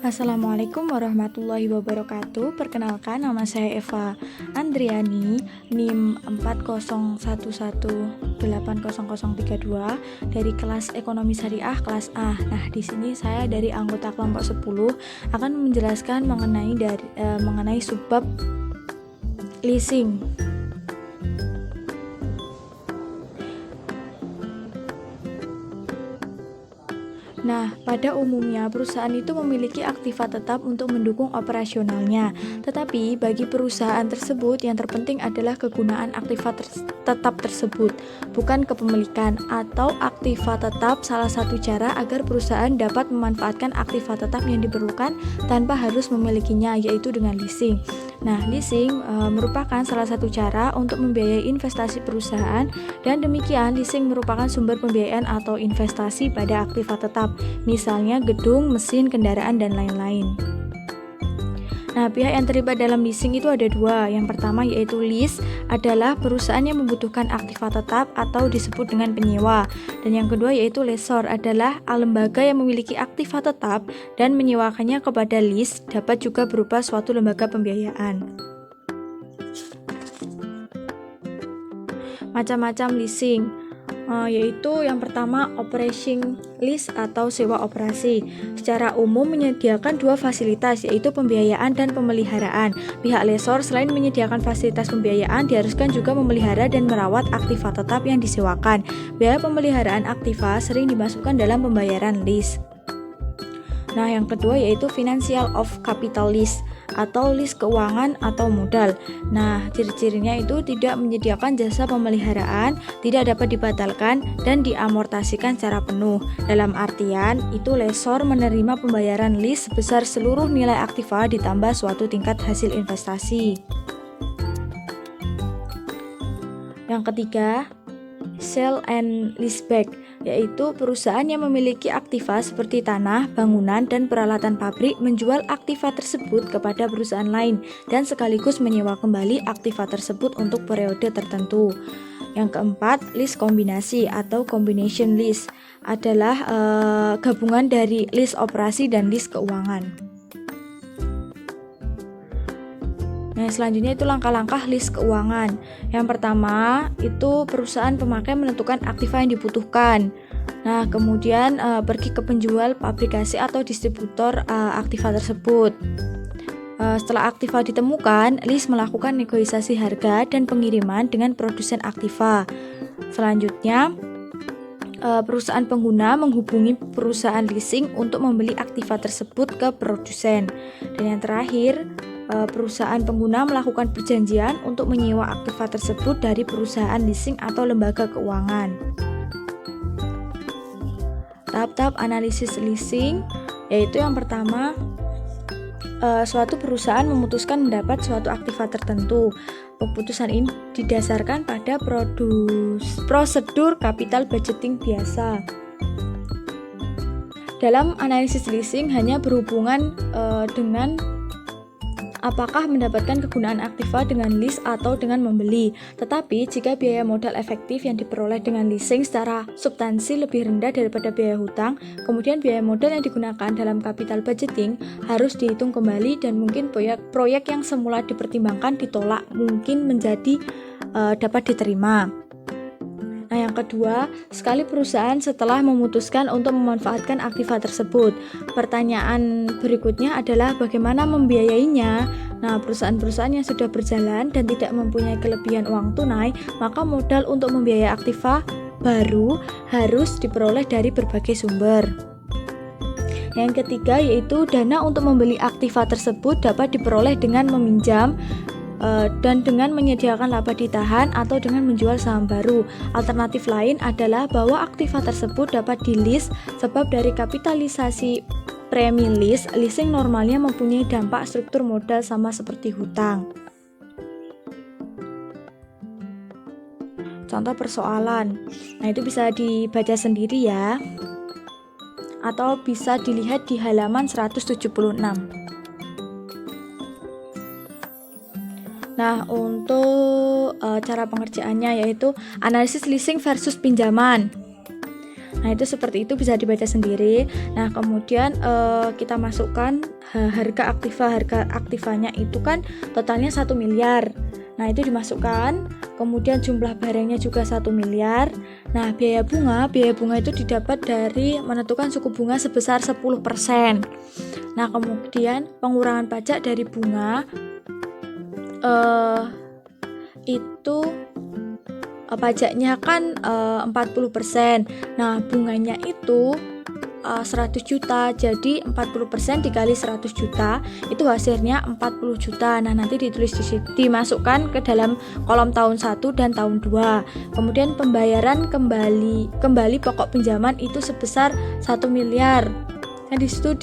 Assalamualaikum warahmatullahi wabarakatuh. Perkenalkan, nama saya Eva Andriani, NIM 40180032 dari kelas Ekonomi Syariah kelas A. Nah, di sini saya dari anggota kelompok 10 akan menjelaskan mengenai subbab leasing. Nah, pada umumnya perusahaan itu memiliki aktiva tetap untuk mendukung operasionalnya. Tetapi bagi perusahaan tersebut yang terpenting adalah kegunaan aktiva tetap tersebut, bukan kepemilikan. Atau aktiva tetap salah satu cara agar perusahaan dapat memanfaatkan aktiva tetap yang diperlukan tanpa harus memilikinya, yaitu dengan leasing. Nah, leasing merupakan salah satu cara untuk membiayai investasi perusahaan, dan demikian leasing merupakan sumber pembiayaan atau investasi pada aktiva tetap, misalnya gedung, mesin, kendaraan, dan lain-lain. Nah, pihak yang terlibat dalam leasing itu ada dua. Yang pertama yaitu lease adalah perusahaan yang membutuhkan aktiva tetap atau disebut dengan penyewa. Dan yang kedua yaitu lessor adalah lembaga yang memiliki aktiva tetap dan menyewakannya kepada lease, dapat juga berupa suatu lembaga pembiayaan. Macam-macam leasing, yaitu yang pertama operating lease atau sewa operasi. Secara umum menyediakan dua fasilitas, yaitu pembiayaan dan pemeliharaan. Pihak lessor selain menyediakan fasilitas pembiayaan, diharuskan juga memelihara dan merawat aktiva tetap yang disewakan. Biaya pemeliharaan aktiva sering dimasukkan dalam pembayaran lease. Nah, yang kedua yaitu financial of capital lease atau lease keuangan atau modal. Nah, ciri-cirinya itu tidak menyediakan jasa pemeliharaan, tidak dapat dibatalkan, dan diamortasikan secara penuh. Dalam artian, itu lessor menerima pembayaran lease sebesar seluruh nilai aktiva ditambah suatu tingkat hasil investasi. Yang ketiga, sale and leaseback, yaitu perusahaan yang memiliki aktiva seperti tanah, bangunan, dan peralatan pabrik menjual aktiva tersebut kepada perusahaan lain dan sekaligus menyewa kembali aktiva tersebut untuk periode tertentu. Yang keempat, lease kombinasi atau combination lease adalah gabungan dari lease operasi dan lease keuangan. Nah, selanjutnya itu langkah-langkah lease keuangan. Yang pertama, itu perusahaan pemakai menentukan aktiva yang dibutuhkan. Nah, kemudian pergi ke penjual, pabrikasi, atau distributor aktiva tersebut. Setelah aktiva ditemukan, lease melakukan negosiasi harga dan pengiriman dengan produsen aktiva. Selanjutnya, perusahaan pengguna menghubungi perusahaan leasing untuk membeli aktiva tersebut ke produsen. Dan yang terakhir, perusahaan pengguna melakukan perjanjian untuk menyewa aktiva tersebut dari perusahaan leasing atau lembaga keuangan. Tahap-tahap analisis leasing, yaitu yang pertama, suatu perusahaan memutuskan mendapat suatu aktiva tertentu. Keputusan ini didasarkan pada prosedur capital budgeting biasa. Dalam analisis leasing hanya berhubungan dengan apakah mendapatkan kegunaan aktiva dengan lease atau dengan membeli. Tetapi jika biaya modal efektif yang diperoleh dengan leasing secara substansi lebih rendah daripada biaya hutang, kemudian biaya modal yang digunakan dalam capital budgeting harus dihitung kembali, dan mungkin proyek yang semula dipertimbangkan ditolak mungkin menjadi dapat diterima. Nah, yang kedua, sekali perusahaan setelah memutuskan untuk memanfaatkan aktiva tersebut, pertanyaan berikutnya adalah bagaimana membiayainya. Nah, perusahaan-perusahaan yang sudah berjalan dan tidak mempunyai kelebihan uang tunai, maka modal untuk membiayai aktiva baru harus diperoleh dari berbagai sumber. Yang ketiga yaitu dana untuk membeli aktiva tersebut dapat diperoleh dengan meminjam dan dengan menyediakan laba ditahan atau dengan menjual saham baru. Alternatif lain adalah bahwa aktiva tersebut dapat di-lease, sebab dari kapitalisasi premi lease, leasing normalnya mempunyai dampak struktur modal sama seperti hutang. Contoh persoalan. Nah, itu bisa dibaca sendiri ya, atau bisa dilihat di halaman 176. Nah, untuk cara pengerjaannya yaitu analisis leasing versus pinjaman. Nah, Nah, itu seperti itu, bisa dibaca sendiri. Nah, kemudian kita masukkan harga aktivanya itu kan totalnya 1 miliar. Nah, itu dimasukkan. Kemudian jumlah barangnya juga 1 miliar. Nah, biaya bunga itu didapat dari menentukan suku bunga sebesar 10%. Nah, kemudian pengurangan pajak dari bunga itu pajaknya kan 40%. Nah, bunganya itu 100 juta, jadi 40% dikali 100 juta itu hasilnya 40 juta. Nah, nanti ditulis dimasukkan ke dalam kolom tahun 1 dan tahun 2. Kemudian pembayaran kembali pokok pinjaman itu sebesar 1 miliar. Nah, di situ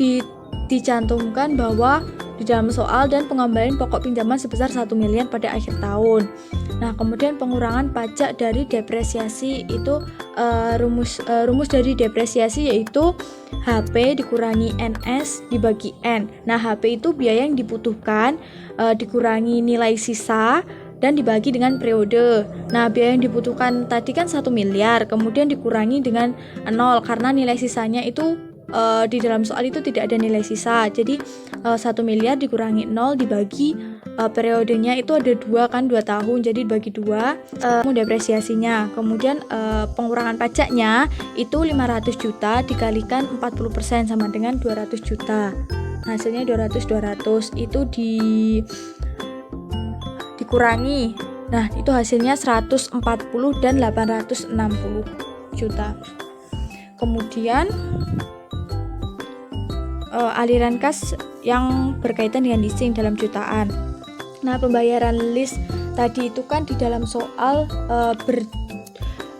dicantumkan bahwa di dalam soal dan pengembalian pokok pinjaman sebesar 1 miliar pada akhir tahun. Nah, kemudian pengurangan pajak dari depresiasi itu rumus dari depresiasi yaitu HP dikurangi NS dibagi N. Nah, HP itu biaya yang dibutuhkan dikurangi nilai sisa dan dibagi dengan periode. Nah, biaya yang dibutuhkan tadi kan 1 miliar, kemudian dikurangi dengan 0 karena nilai sisanya itu di dalam soal itu tidak ada nilai sisa. Jadi 1 miliar dikurangi 0 dibagi periodenya itu ada 2 kan, 2 tahun, jadi dibagi 2 depresiasinya. Kemudian pengurangan pajaknya itu 500 juta dikalikan 40% sama dengan 200 juta. Hasilnya 200 itu dikurangi. Nah, itu hasilnya 140 dan 860 juta. Kemudian aliran kas yang berkaitan dengan leasing dalam jutaan. Nah, pembayaran lease tadi itu kan di dalam soal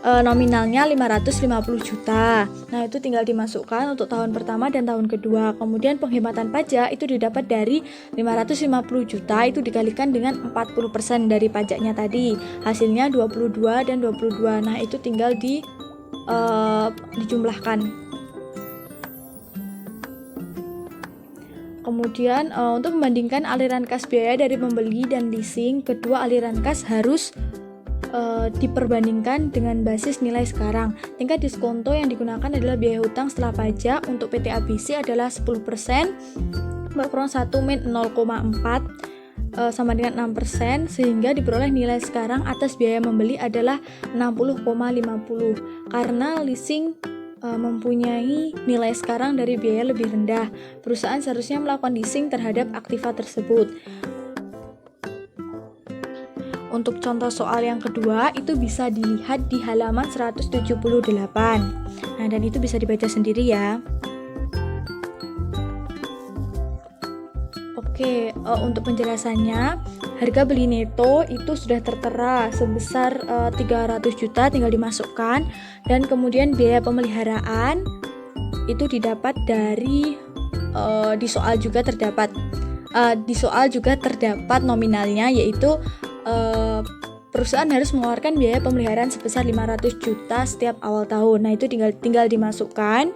nominalnya 550 juta. Nah, itu tinggal dimasukkan untuk tahun pertama dan tahun kedua. Kemudian penghematan pajak itu didapat dari 550 juta itu dikalikan dengan 40% dari pajaknya tadi. Hasilnya 22 dan 22. Nah, itu tinggal dijumlahkan. Kemudian untuk membandingkan aliran kas biaya dari pembeli dan leasing, kedua aliran kas harus diperbandingkan dengan basis nilai sekarang. Tingkat diskonto yang digunakan adalah biaya hutang setelah pajak. Untuk PT ABC adalah 10%, Mbak kurang 1 min 0,4 sama dengan 6%, sehingga diperoleh nilai sekarang atas biaya membeli adalah 60,50. Karena leasing mempunyai nilai sekarang dari biaya lebih rendah, perusahaan seharusnya melakukan leasing terhadap aktiva tersebut. Untuk contoh soal yang kedua itu bisa dilihat di halaman 178. Nah, dan itu bisa dibaca sendiri ya. Oke, untuk penjelasannya, harga beli neto itu sudah tertera sebesar 300 juta, tinggal dimasukkan. Dan kemudian biaya pemeliharaan itu didapat dari di soal juga terdapat nominalnya, yaitu perusahaan harus mengeluarkan biaya pemeliharaan sebesar 500 juta setiap awal tahun. Nah, itu tinggal dimasukkan.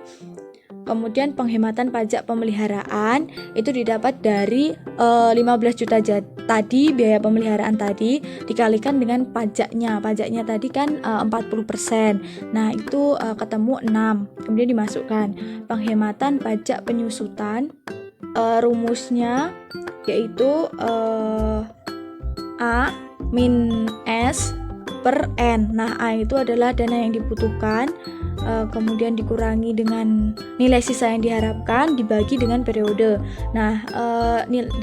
Kemudian penghematan pajak pemeliharaan itu didapat dari 15 juta tadi, biaya pemeliharaan tadi dikalikan dengan pajaknya. Pajaknya tadi kan 40%. Nah, itu ketemu 6. Kemudian dimasukkan penghematan pajak penyusutan, rumusnya yaitu A min S per N. Nah, A itu adalah dana yang dibutuhkan, kemudian dikurangi dengan nilai sisa yang diharapkan dibagi dengan periode. Nah,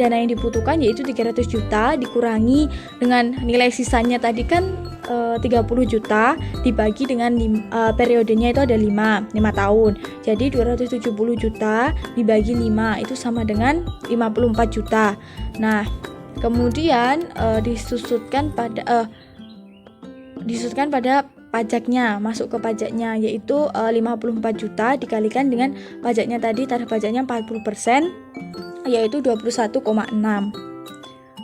dana yang dibutuhkan yaitu 300 juta dikurangi dengan nilai sisanya tadi kan 30 juta dibagi dengan periodenya itu ada 5 tahun. Jadi 270 juta dibagi 5 itu sama dengan 54 juta. Nah, kemudian disusutkan pada pajaknya, masuk ke pajaknya yaitu 54 juta dikalikan dengan pajaknya tadi, tarif pajaknya 40% yaitu 21,6.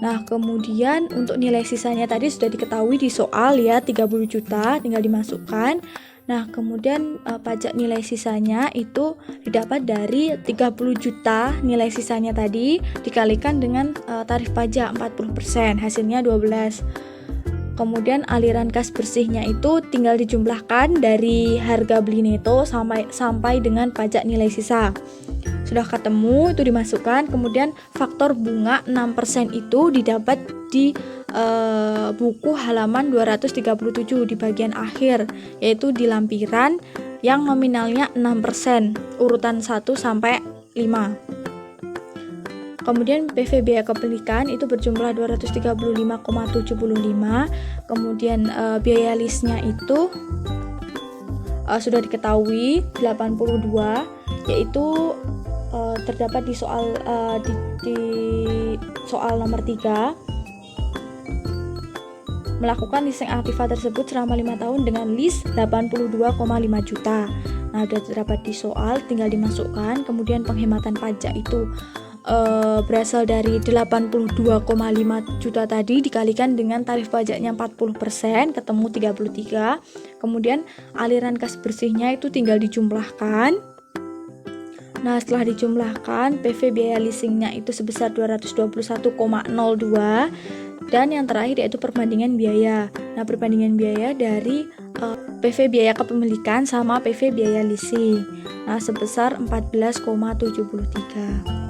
Nah, kemudian untuk nilai sisanya tadi sudah diketahui di soal ya, 30 juta tinggal dimasukkan. Nah, kemudian pajak nilai sisanya itu didapat dari 30 juta nilai sisanya tadi dikalikan dengan tarif pajak 40%, hasilnya 12. Kemudian aliran kas bersihnya itu tinggal dijumlahkan dari harga beli neto sampai dengan pajak nilai sisa. Sudah ketemu, itu dimasukkan. Kemudian faktor bunga 6% itu didapat di buku halaman 237 di bagian akhir, yaitu di lampiran yang nominalnya 6%, urutan 1 sampai 5. Kemudian PV biaya kepemilikan itu berjumlah 235,75. Kemudian biaya listnya itu sudah diketahui 82, yaitu terdapat di soal soal nomor 3. Melakukan leasing aktiva tersebut selama 5 tahun dengan lease 82,5 juta. Nah, sudah terdapat di soal, tinggal dimasukkan. Kemudian penghematan pajak itu berasal dari 82,5 juta tadi dikalikan dengan tarif pajaknya 40%, ketemu 33. Kemudian aliran kas bersihnya itu tinggal dijumlahkan. Nah, setelah dijumlahkan, PV biaya leasingnya itu sebesar 221,02. Dan yang terakhir yaitu perbandingan biaya. Nah, perbandingan biaya dari PV biaya kepemilikan sama PV biaya leasing. Nah, sebesar 14,73.